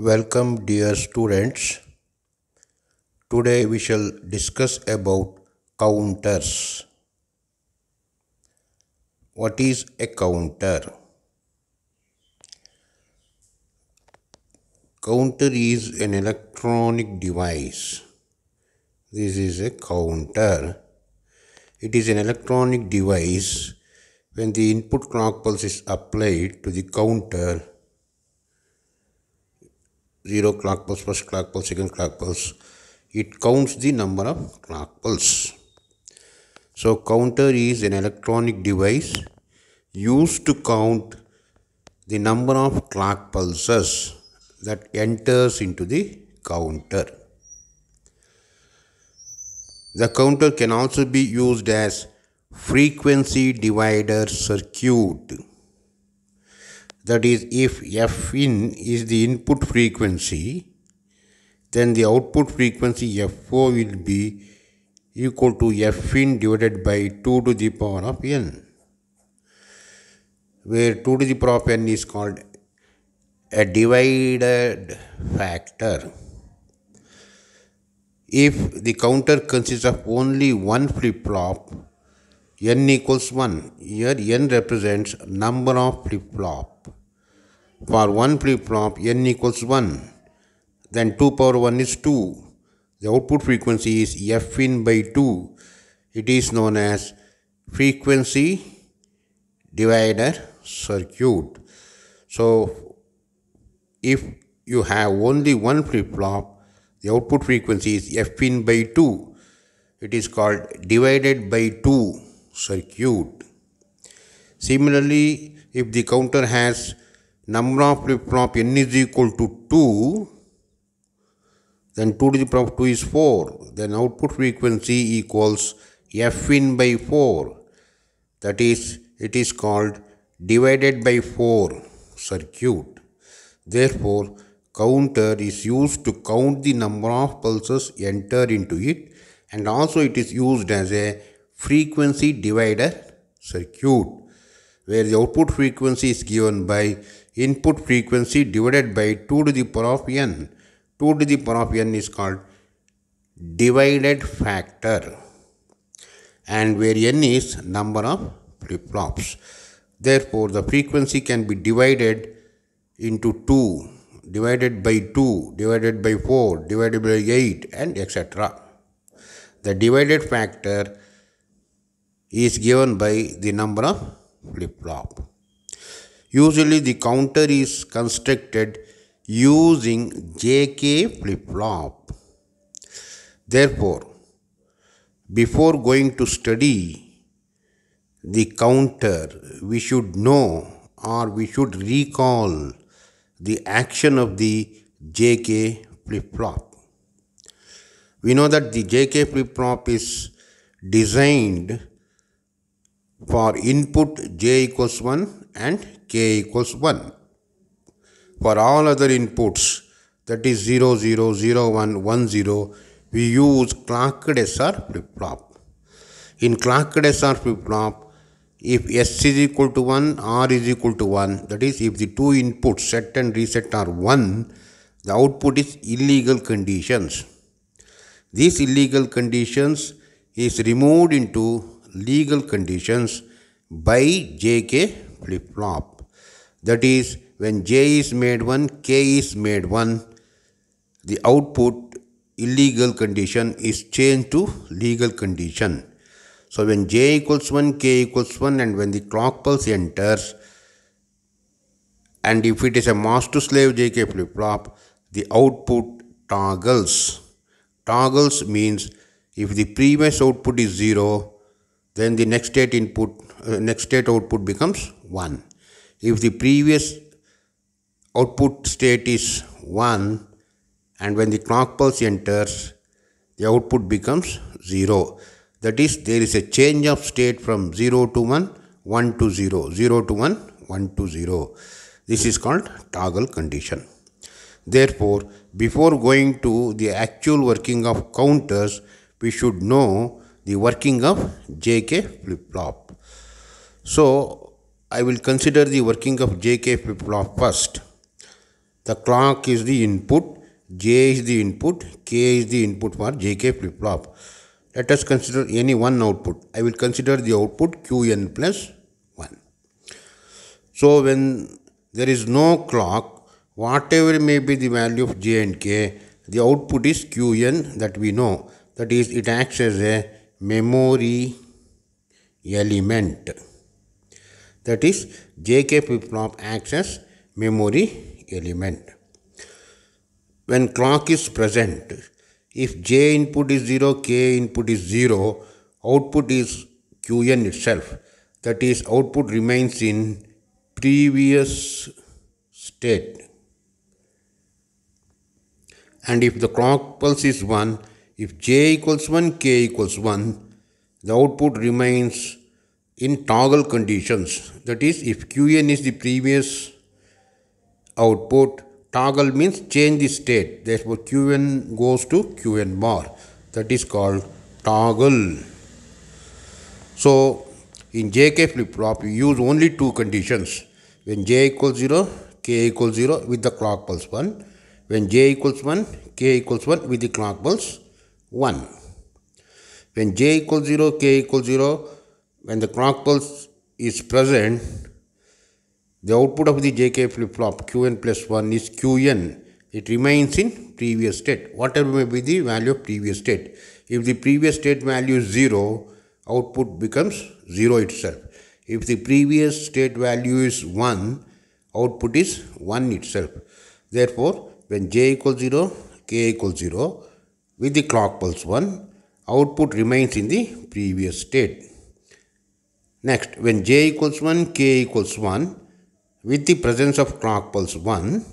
Welcome, dear students. Today we shall discuss about counters. What is a counter? Counter is an electronic device. This is a counter. It is an electronic device. When the input clock pulse is applied to the counter, 0 clock pulse, first clock pulse, second clock pulse, it counts the number of clock pulse. So counter is an electronic device used to count the number of clock pulses that enters into the counter. The counter can also be used as frequency divider circuit. That is, if Fin is the input frequency, then the output frequency Fo will be equal to Fin divided by 2 to the power of n, where 2 to the power of n is called a divided factor. If the counter consists of only one flip-flop, n equals 1. Here n represents number of flip-flop. For one flip-flop, n equals 1. Then 2 power 1 is 2. The output frequency is Fin by 2. It is known as frequency divider circuit. So, if you have only one flip-flop, the output frequency is Fin by 2. It is called divided by 2 circuit. Similarly, if the counter has number of flip-flop n is equal to 2, then 2 to the power of 2 is 4. Then output frequency equals Fin by 4. That is, it is called divided by 4 circuit. Therefore, counter is used to count the number of pulses entered into it, and also it is used as a frequency divider circuit, where the output frequency is given by input frequency divided by 2 to the power of n. 2 to the power of n is called divided factor, and where n is number of flip-flops. Therefore, the frequency can be divided into 2, divided by 2, divided by 4, divided by 8, and etc. The divided factor is given by the number of flip-flop. Usually the counter is constructed using JK flip-flop. Therefore, before going to study the counter, we should know or we should recall the action of the JK flip-flop. We know that the JK flip-flop is designed for input j equals 1 and k equals 1. For all other inputs, that is 0, 0, 0, 1, 1, 0, we use clocked SR flip-flop. In clocked SR flip-flop, if S is equal to 1, R is equal to 1, that is, if the two inputs set and reset are 1, the output is illegal conditions. These illegal conditions is removed into legal conditions by JK flip-flop. That is, when J is made 1, K is made 1, the output illegal condition is changed to legal condition. So when J equals 1, K equals 1, and when the clock pulse enters, and if it is a master-slave JK flip-flop, the output toggles. Toggles means if the previous output is 0, then the next state output becomes 1. If the previous output state is 1, and when the clock pulse enters, the output becomes 0. That is, there is a change of state from 0 to 1, 1 to 0, 0 to 1, 1 to 0. This is called toggle condition. Therefore, before going to the actual working of counters, we should know the working of JK flip-flop. So, I will consider the working of JK flip-flop first. The clock is the input, J is the input, K is the input for JK flip-flop. Let us consider any one output. I will consider the output Qn plus 1. So when there is no clock, whatever may be the value of J and K, the output is Qn, that we know. That is, it acts as a memory element. That is, JK flip-flop acts as memory element. When clock is present, if J input is 0, K input is 0, output is Qn itself. That is, output remains in previous state. And if the clock pulse is 1, if J equals 1, K equals 1, the output remains in toggle conditions. That is, if Qn is the previous output, toggle means change the state. Therefore, Qn goes to Qn bar. That is called toggle. So, in JK flip-flop, we use only two conditions. When J equals 0, K equals 0 with the clock pulse 1. When J equals 1, K equals 1 with the clock pulse 1. When J equals 0, K equals 0, when the clock pulse is present, the output of the JK flip-flop Qn plus 1 is Qn. It remains in previous state, whatever may be the value of previous state. If the previous state value is 0, output becomes 0 itself. If the previous state value is 1, output is 1 itself. Therefore, when J equals 0, K equals 0, with the clock pulse 1, output remains in the previous state. Next, when J equals 1, K equals 1, with the presence of clock pulse 1,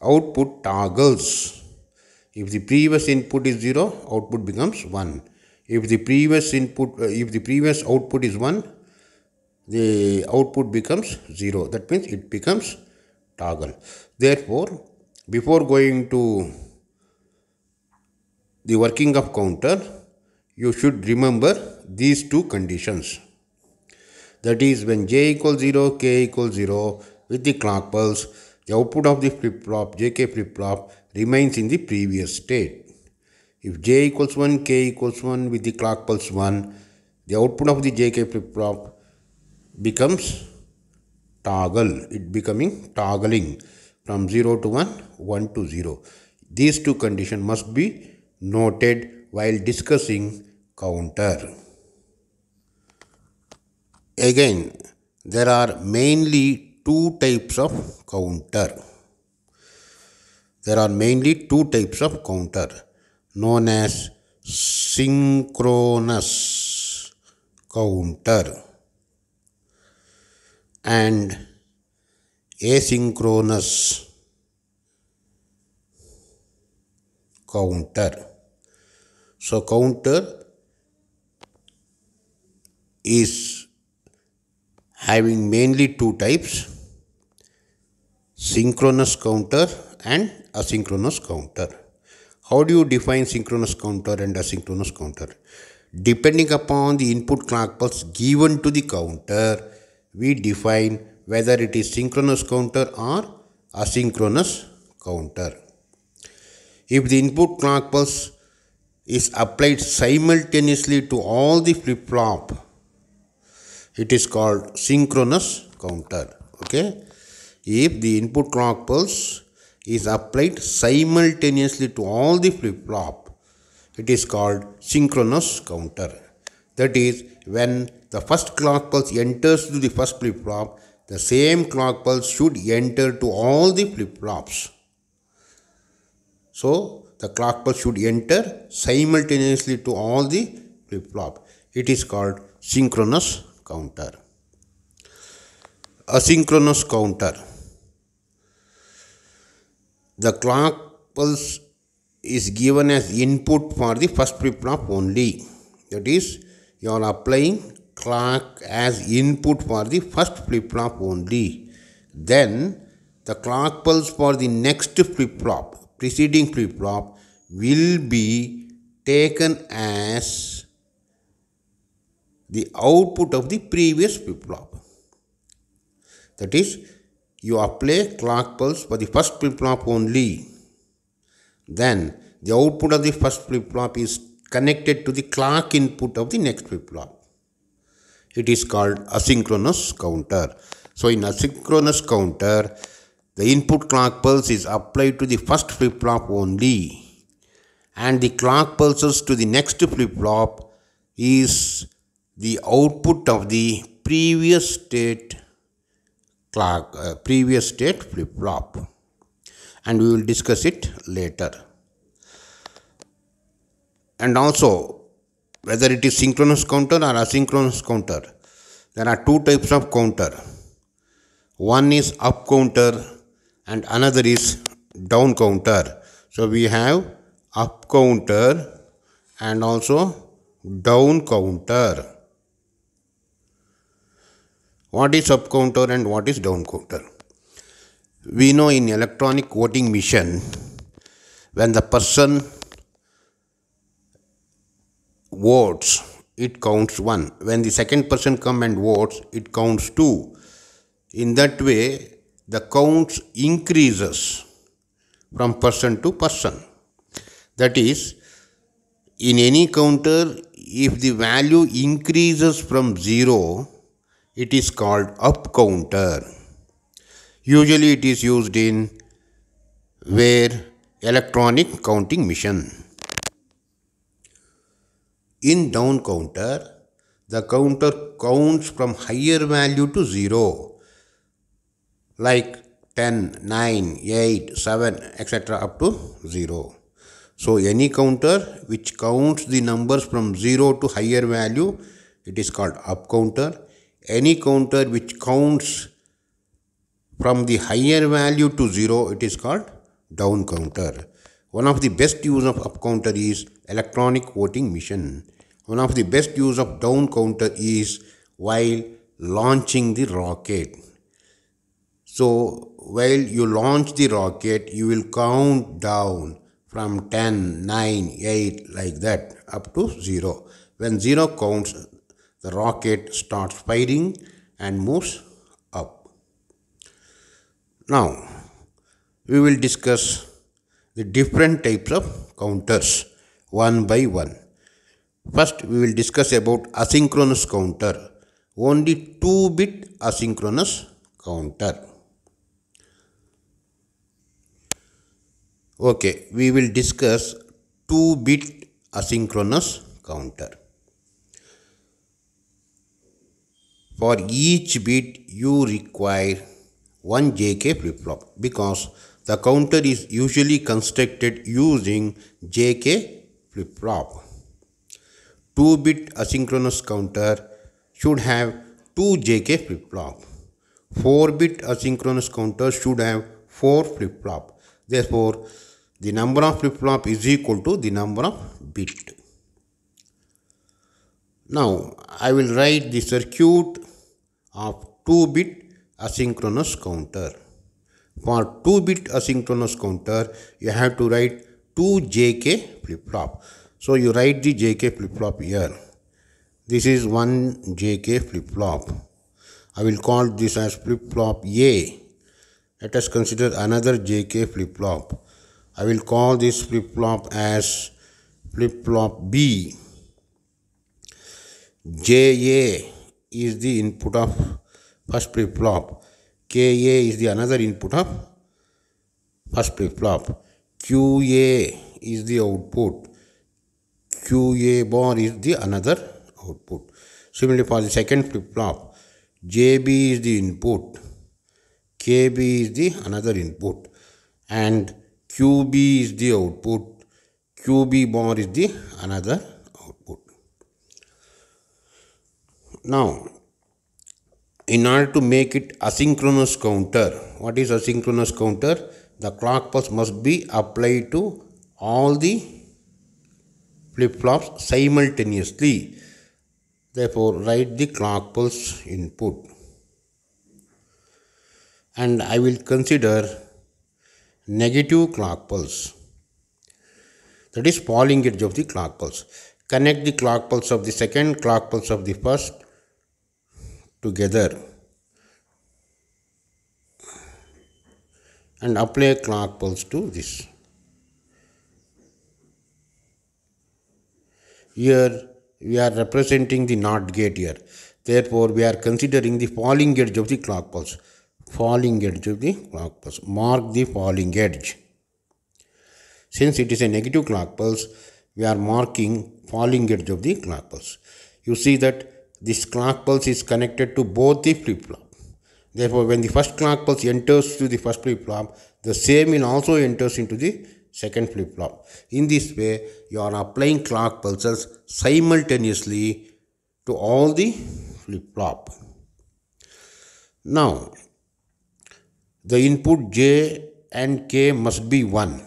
output toggles. If the previous input is 0, output becomes 1. If the previous output is 1, the output becomes 0. That means it becomes toggle. Therefore, before going to the working of counter, you should remember these two conditions. That is, when J equals 0, K equals 0, with the clock pulse, the output of the flip-flop, JK flip-flop, remains in the previous state. If J equals 1, K equals 1 with the clock pulse 1, the output of the JK flip-flop becomes toggle. It becoming toggling from 0 to 1, 1 to 0. These two conditions must be noted while discussing counter. Again, there are mainly two types of counter. There are mainly two types of counter known as synchronous counter and asynchronous counter. So, counter is having mainly two types, synchronous counter and asynchronous counter. How do you define synchronous counter and asynchronous counter? Depending upon the input clock pulse given to the counter, we define whether it is synchronous counter or asynchronous counter. If the input clock pulse is applied simultaneously to all the flip-flop, it is called synchronous counter. Okay. If the input clock pulse is applied simultaneously to all the flip-flop, it is called synchronous counter. That is, when the first clock pulse enters to the first flip-flop, the same clock pulse should enter to all the flip-flops. So, the clock pulse should enter simultaneously to all the flip-flop. It is called synchronous counter. Asynchronous counter. The clock pulse is given as input for the first flip-flop only. That is, you are applying clock as input for the first flip-flop only. Then, the clock pulse for the next flip-flop, preceding flip-flop, will be taken as the output of the previous flip-flop. That is, you apply clock pulse for the first flip-flop only. Then the output of the first flip-flop is connected to the clock input of the next flip-flop. It is called asynchronous counter. So in asynchronous counter, the input clock pulse is applied to the first flip-flop only, and the clock pulses to the next flip-flop is the output of the previous state flip-flop, and we will discuss it later. And also, whether it is synchronous counter or asynchronous counter, there are two types of counter. One is up counter and another is down counter. So we have up counter and also down counter. What is up counter and what is down counter? We know in electronic voting machine, when the person votes, it counts 1. When the second person comes and votes, it counts 2. In that way, the counts increases from person to person. That is, in any counter, if the value increases from 0, it is called up counter. Usually it is used in electronic counting machine. In down counter, the counter counts from higher value to 0, like 10, 9, 8, 7, etc. up to 0. So any counter which counts the numbers from 0 to higher value, it is called up counter. Any counter which counts from the higher value to 0, it is called down counter. One of the best use of up counter is electronic voting machine. One of the best use of down counter is while launching the rocket. So while you launch the rocket, you will count down from 10, 9, 8 like that up to 0. When 0 counts, the rocket starts firing and moves up. Now, we will discuss the different types of counters one by one. First, we will discuss about asynchronous counter. Only 2-bit asynchronous counter. Okay, we will discuss 2-bit asynchronous counter. For each bit, you require one JK flip-flop because the counter is usually constructed using JK flip-flop. 2-bit asynchronous counter should have 2 JK flip-flop. 4-bit asynchronous counter should have 4 flip-flop. Therefore, the number of flip-flop is equal to the number of bit. Now, I will write the circuit of 2-bit asynchronous counter. For 2-bit asynchronous counter, you have to write 2 JK flip-flop. So you write the JK flip-flop here. This is one JK flip-flop. I will call this as flip-flop A. Let us consider another JK flip-flop. I will call this flip-flop as flip-flop B. JA is the input of first flip-flop. KA is the another input of first flip-flop. QA is the output. QA bar is the another output. Similarly, for the second flip-flop, JB is the input. KB is the another input. And QB is the output. QB bar is the another output. Now, in order to make it asynchronous counter, what is asynchronous counter? The clock pulse must be applied to all the flip-flops simultaneously. Therefore, write the clock pulse input. And I will consider negative clock pulse. That is falling edge of the clock pulse. Connect the clock pulse of the second, clock pulse of the first together. and apply a clock pulse to this. Here we are representing the NOT gate here. Therefore, we are considering the falling edge of the clock pulse. Falling edge of the clock pulse. Mark the falling edge. Since it is a negative clock pulse, we are marking falling edge of the clock pulse. You see that this clock pulse is connected to both the flip-flop. Therefore, when the first clock pulse enters to the first flip-flop, the same will also enters into the second flip-flop. In this way, you are applying clock pulses simultaneously to all the flip-flop. Now, the input J and K must be 1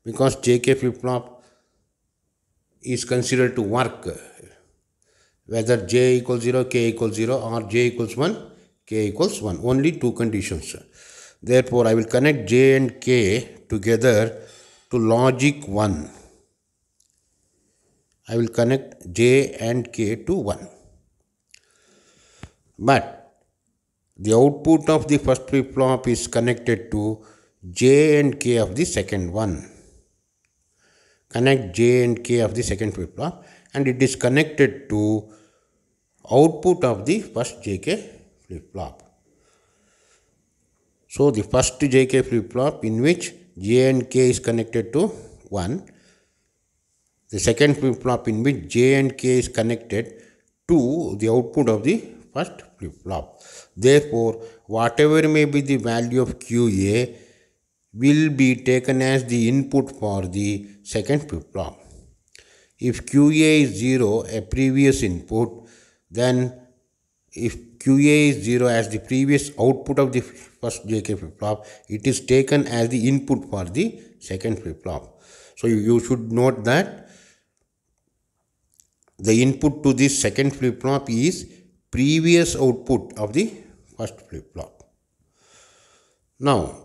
because JK flip-flop is considered to work whether J equals 0, K equals 0 or J equals 1, K equals 1. Only two conditions. Therefore, I will connect J and K together to logic 1. I will connect J and K to 1. But the output of the first flip-flop is connected to J and K of the second one. Connect J and K of the second flip-flop and it is connected to output of the first JK flip-flop. So, the first JK flip-flop in which J and K is connected to 1. The second flip-flop in which J and K is connected to the output of the first flip-flop. Therefore, whatever may be the value of QA will be taken as the input for the second flip-flop. If QA is 0, a previous input, then if QA is 0 as the previous output of the first JK flip-flop, it is taken as the input for the second flip-flop. So, you should note that the input to this second flip-flop is previous output of the first flip-flop. Now,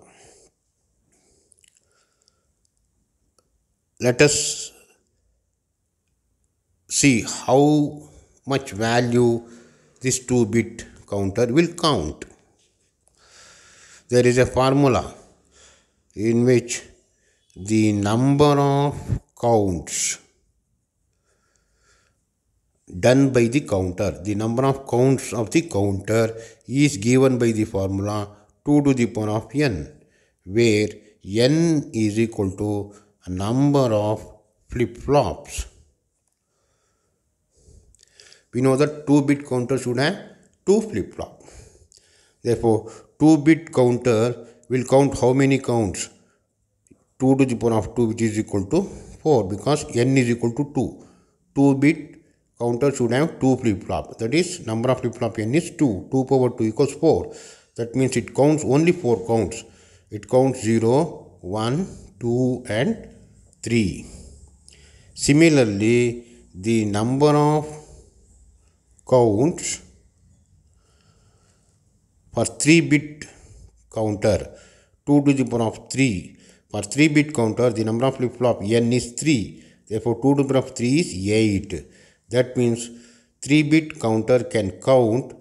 let us see how much value this 2-bit counter will count. There is a formula in which the number of counts done by the counter, the number of counts of the counter is given by the formula 2 to the power of n, where n is equal to a number of flip-flops. We know that 2-bit counter should have 2 flip-flops. Therefore, 2-bit counter will count how many counts? 2 to the power of 2, which is equal to 4 because n is equal to 2. 2-bit counter should have 2 flip-flops. That is, number of flip-flop n is 2. 2 power 2 equals 4. That means it counts only 4 counts. It counts 0, 1, 2 and 3. Similarly, the number of counts for 3-bit counter 2 to the power of 3. For 3-bit counter, the number of flip-flop n is 3. Therefore, 2 to the power of 3 is 8. That means 3-bit counter can count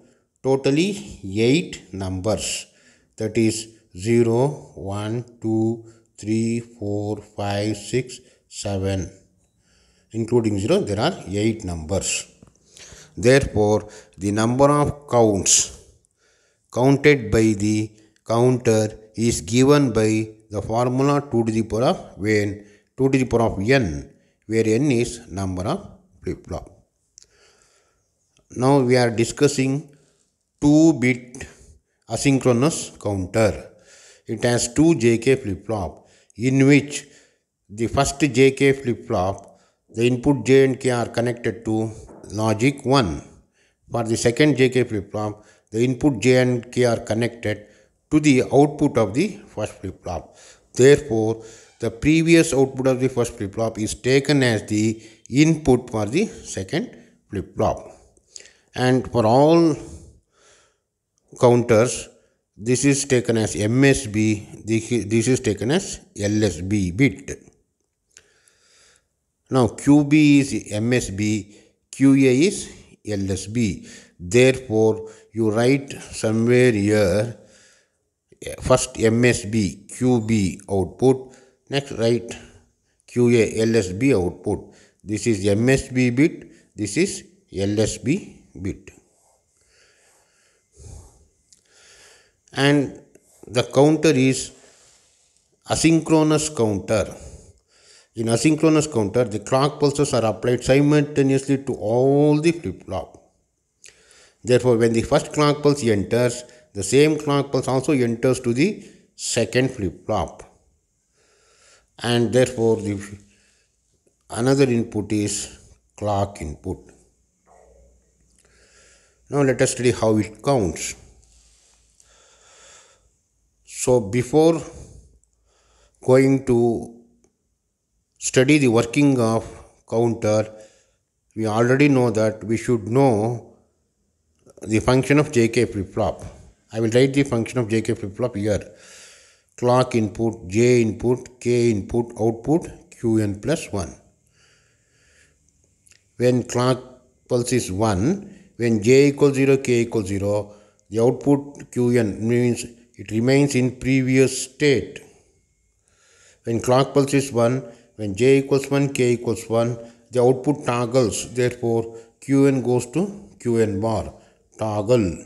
totally 8 numbers. That is 0, 1, 2, 3, 4, 5, 6, 7. Including 0, there are 8 numbers. Therefore, the number of counts counted by the counter is given by the formula 2 to the power of 2 to the power of n, where n is number of flip-flop. Now we are discussing 2-bit asynchronous counter. It has 2 JK flip-flop in which the first JK flip-flop, the input J and K are connected to logic 1. For the second JK flip-flop, the input J and K are connected to the output of the first flip-flop. Therefore, the previous output of the first flip-flop is taken as the input for the second flip-flop. And for all counters, this is taken as MSB, this is taken as LSB bit. Now, QB is MSB, QA is LSB. Therefore, you write somewhere here first MSB QB output, next write QA LSB output. This is MSB bit, this is LSB bit. And the counter is asynchronous counter. In asynchronous counter, the clock pulses are applied simultaneously to all the flip-flop. Therefore, when the first clock pulse enters, the same clock pulse also enters to the second flip-flop. And therefore, another input is clock input. Now let us study how it counts. So before going to study the working of counter, we already know that we should know the function of JK flip-flop. I will write the function of JK flip-flop here. Clock input, J input, K input, output, Qn plus 1. When clock pulse is 1, when J equals 0, K equals 0, the output Qn means it remains in previous state. When clock pulse is 1, when J equals 1, K equals 1, the output toggles. Therefore, Qn goes to Qn bar. Toggle.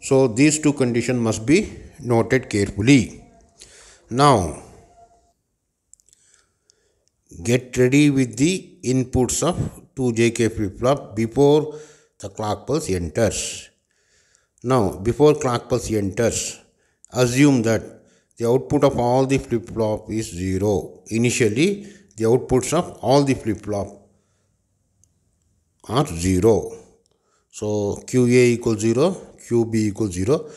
So these two conditions must be noted carefully. Now get ready with the inputs of 2JK flip-flop before the clock pulse enters. Now before clock pulse enters, assume that the output of all the flip-flop is 0. Initially, the outputs of all the flip-flop are 0. So QA equals 0, QB equals 0.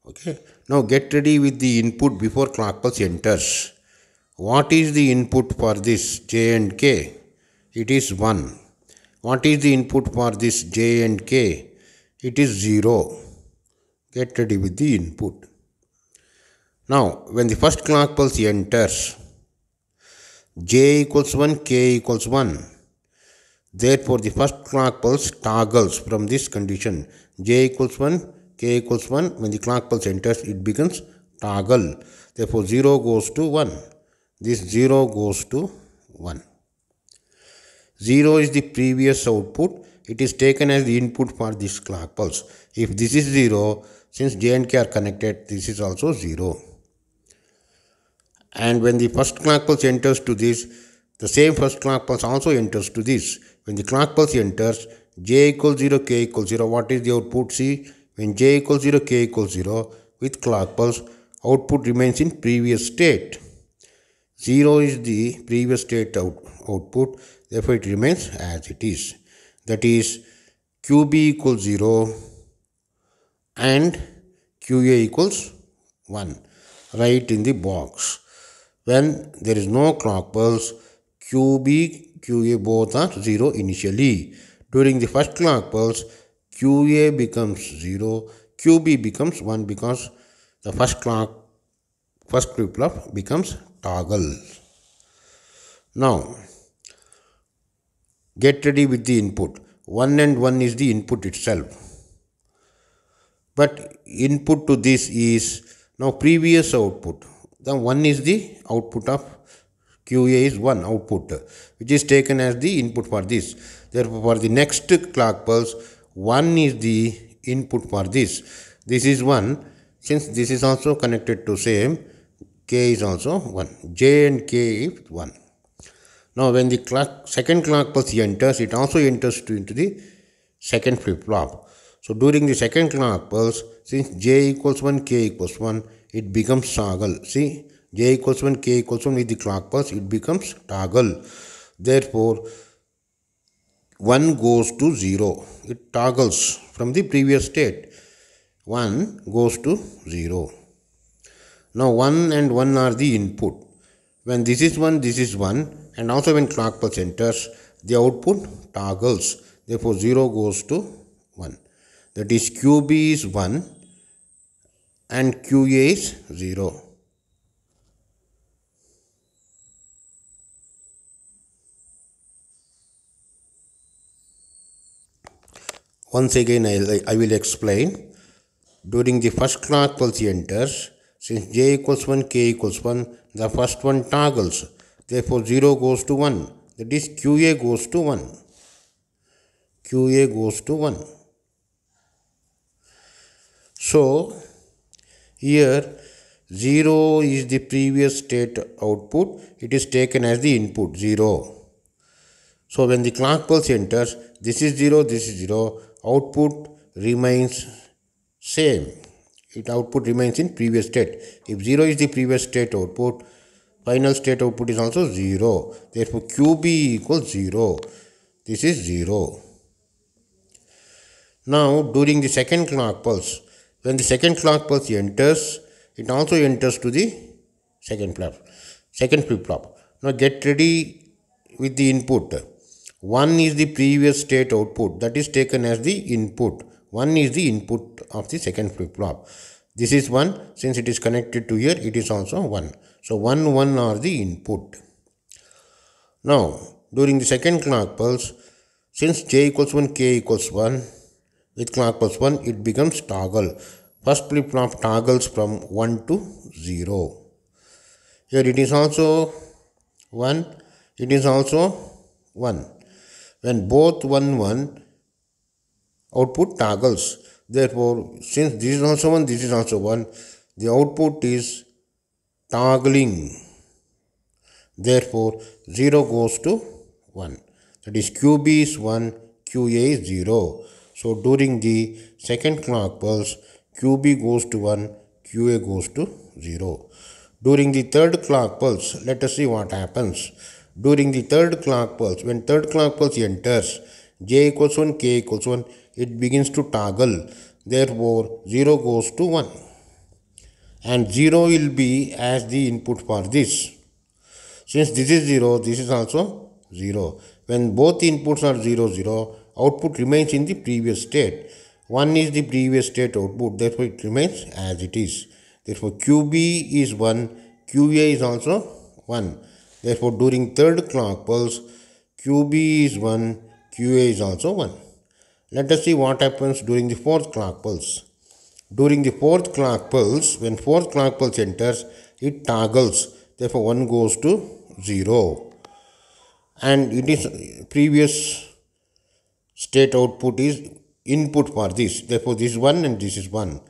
Okay. Now get ready with the input before clock pulse enters. What is the input for this J and K? It is 1. What is the input for this J and K? It is 0. Get ready with the input. Now, when the first clock pulse enters, J equals 1, K equals 1. Therefore, the first clock pulse toggles from this condition. J equals 1, K equals 1. When the clock pulse enters, it becomes toggle. Therefore, 0 goes to 1. This 0 goes to 1. 0 is the previous output. It is taken as the input for this clock pulse. If this is 0, since J and K are connected, this is also 0. And when the first clock pulse enters to this, the same first clock pulse also enters to this. When the clock pulse enters, J equals 0, K equals 0. What is the output? See, when J equals 0, K equals 0, with clock pulse, output remains in previous state. 0 is the previous state output, therefore it remains as it is. That is, QB equals 0 and QA equals 1. Write in the box. When there is no clock pulse, QB, QA both are 0 initially. During the first clock pulse, QA becomes 0, QB becomes 1 because the first flip-flop becomes toggle. Now, get ready with the input. 1 and 1 is the input itself. But input to this is now previous output. The 1 is the output of QA is 1 output, which is taken as the input for this. Therefore, for the next clock pulse, 1 is the input for this. This is 1. Since this is also connected to same, K is also 1. J and K is 1. Now, when the second clock pulse enters, it also enters into the second flip-flop. So, during the second clock pulse, since J equals 1, K equals 1, it becomes toggle. See, J equals 1, K equals 1 with the clock pulse, it becomes toggle. Therefore, 1 goes to 0. It toggles from the previous state. 1 goes to 0. Now, 1 and 1 are the input. When this is 1, this is 1. And also when clock pulse enters, the output toggles. Therefore, 0 goes to 1. That is, QB is 1 and QA is 0. Once again, I will explain. during the first clock pulse enters, since j equals 1, k equals 1, the first one toggles. Therefore, 0 goes to 1. That is qa goes to 1. qa goes to 1. So, here 0 is the previous state output. It is taken as the input 0. So, when the clock pulse enters, this is 0, this is 0. Output remains same. Its output remains in previous state. If 0 is the previous state output, final state output is also 0. Therefore, QB equals 0. This is 0. Now, during the second clock pulse, when the second clock pulse enters, it also enters to the second flip-flop. Now, get ready with the input. 1 is the previous state output, that is taken as the input. 1 is the input of the second flip-flop. This is 1, since it is connected to here, it is also 1. So, 1, 1 are the input. Now, during the second clock pulse, since j equals 1, k equals 1, with clock pulse 1, it becomes toggle. First flip-flop toggles from 1 to 0. Here it is also 1, it is also 1. When both 1, 1, output toggles. Therefore, since this is also 1, this is also 1, the output is toggling. Therefore, 0 goes to 1. That is QB is 1, QA is 0. So, during the second clock pulse, QB goes to 1, QA goes to 0. During the third clock pulse, let us see what happens. During the third clock pulse, when third clock pulse enters, j equals 1, k equals 1, it begins to toggle. Therefore, 0 goes to 1. And 0 will be as the input for this. Since this is 0, this is also 0. When both inputs are 0, 0, output remains in the previous state. 1 is the previous state output, therefore it remains as it is. Therefore, QB is 1, QA is also 1. Therefore, during third clock pulse, QB is 1, QA is also 1. Let us see what happens during the fourth clock pulse. During the fourth clock pulse, when fourth clock pulse enters, it toggles. Therefore, 1 goes to 0. And it is previous state output is input for this. Therefore, this is 1 and this is 1.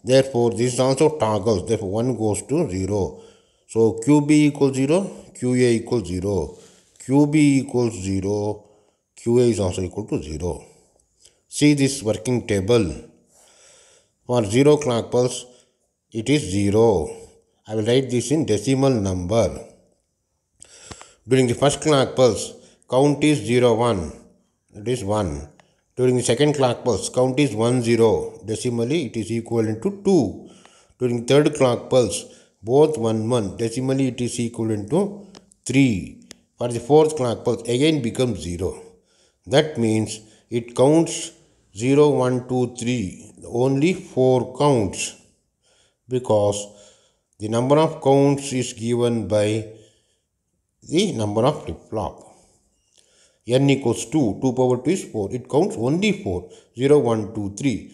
Therefore, this also toggles. Therefore, 1 goes to 0. So, QB equals 0, QA equals 0. QB equals 0, QA is also equal to 0. See this working table. For 0 clock pulse, it is 0. I will write this in decimal number. During the first clock pulse, count is 0, 1. It is 1. During the second clock pulse, count is 1, 0. Decimally, it is equivalent to 2. During third clock pulse, both 1, 1. Decimally, it is equivalent to 3. For the fourth clock pulse, again becomes 0. That means it counts 0, 1, 2, 3. Only 4 counts. Because the number of counts is given by the number of flip-flop. N equals 2. 2 power 2 is 4. It counts only 4. 0, 1, 2, 3.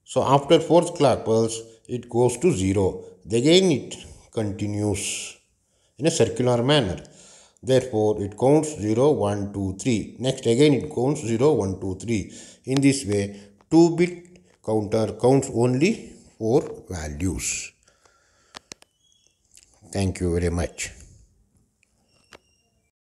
So, after fourth clock pulse, it goes to 0. Again, it continues in a circular manner. Therefore, it counts 0, 1, 2, 3. Next, again, it counts 0, 1, 2, 3. In this way, 2-bit counter counts only 4 values. Thank you very much.